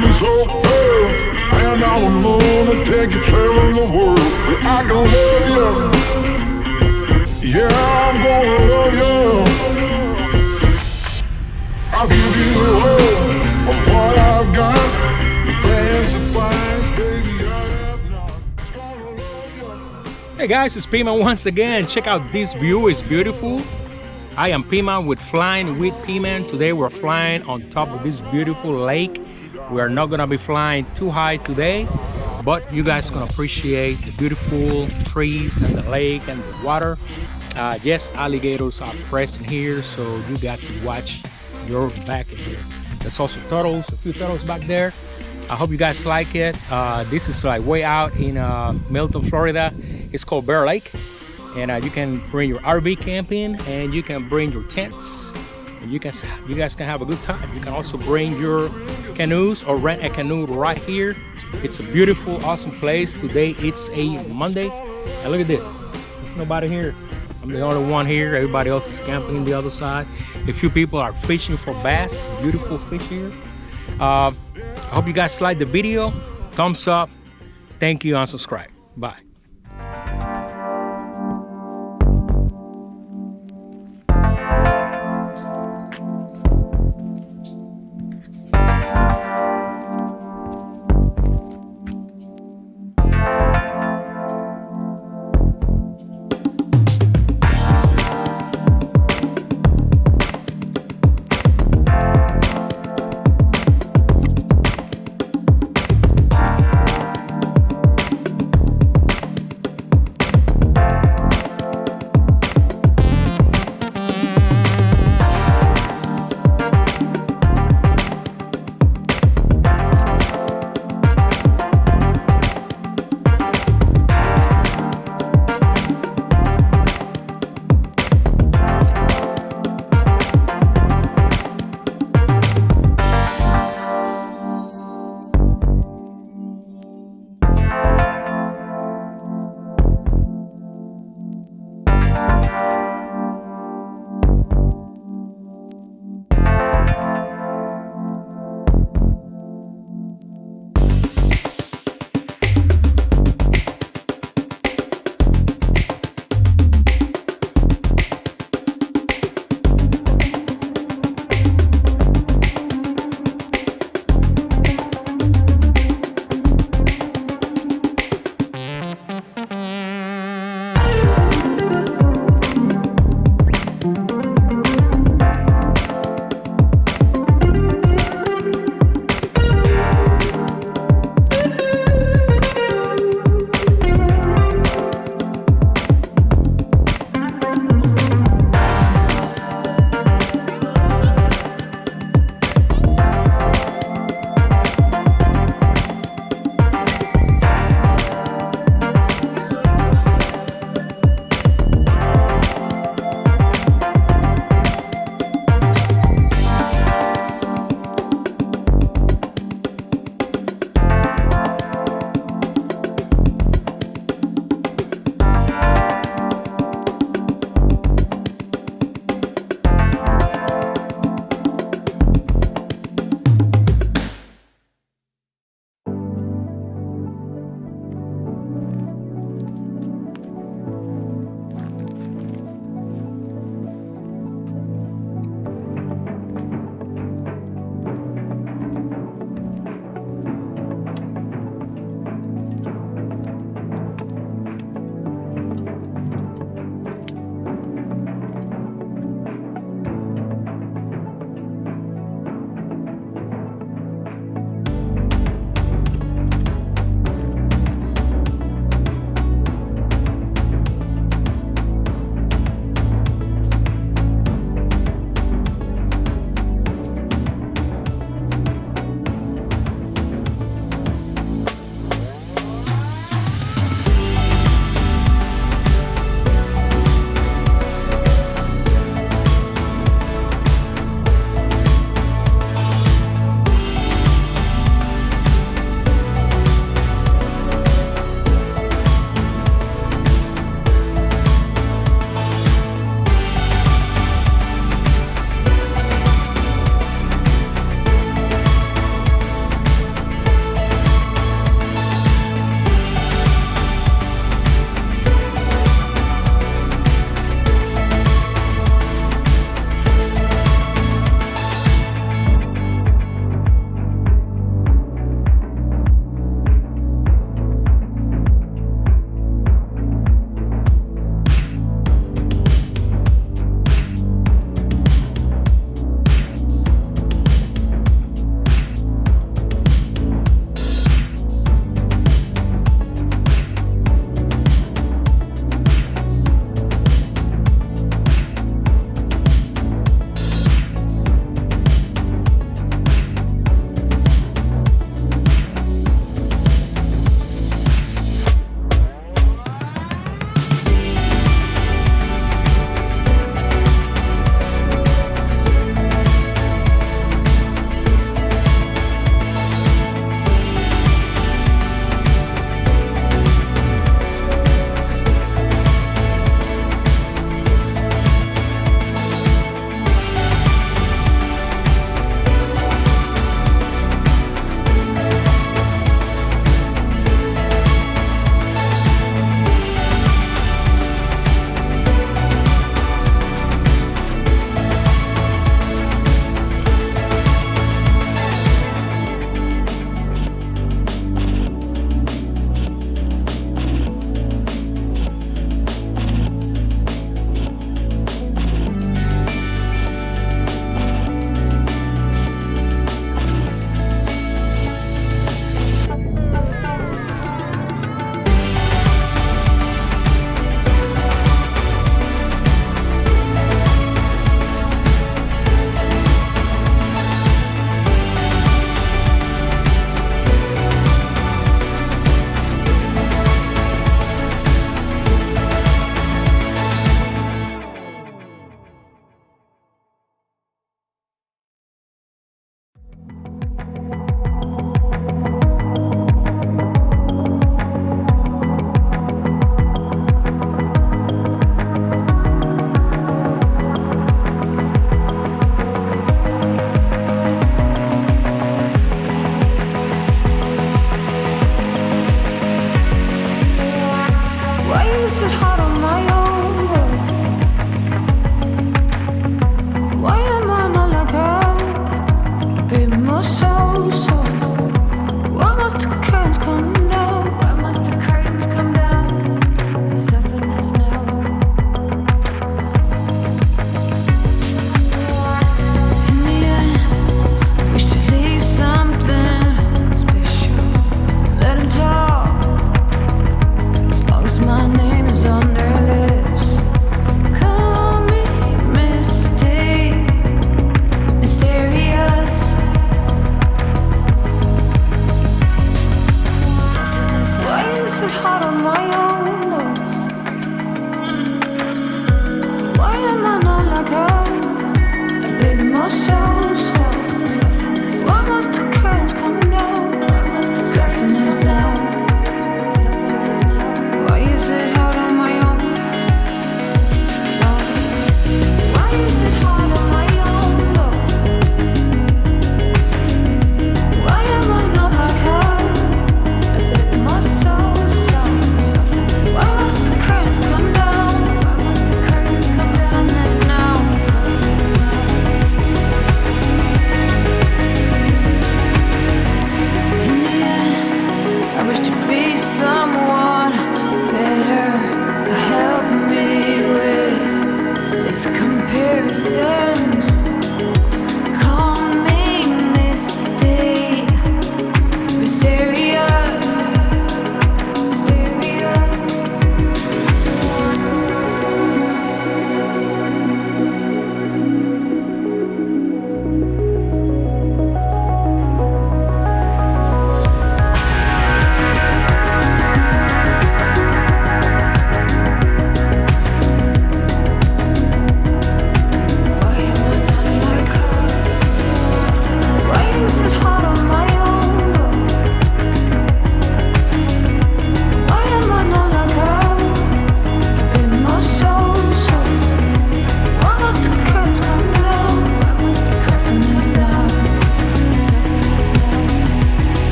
me so fast, and I'm gonna take you traveling the world. But I can love you, yeah, I'm gonna love you. I'll give you all of what I've got. The fancy finds, baby, I have not. Just gonna love you. Hey guys, it's Pima once again. Check out this view, it's beautiful. I am Pima with Flying with Pima. Today we're flying on top of this beautiful lake. We are not gonna be flying too high today, but you guys can appreciate the beautiful trees and the lake and the water. Yes, alligators are present here, so you got to watch your back here. There's also turtles, a few turtles back there. I hope you guys like it. This is like way out in Milton, Florida. It's called Bear Lake, and you can bring your RV camping, and you can bring your tents, and you guys can have a good time. You can also bring your canoes or rent a canoe right here. It's a beautiful, awesome place. Today it's a Monday, and look at this. There's nobody here. I'm the only one here. Everybody else is camping the other side. A few people are fishing for bass. Beautiful fish here. I hope you guys like the video. Thumbs up. Thank you and subscribe. Bye.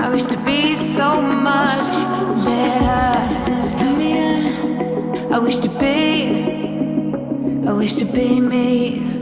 I wish to be so much better. Let me in. I wish to be me.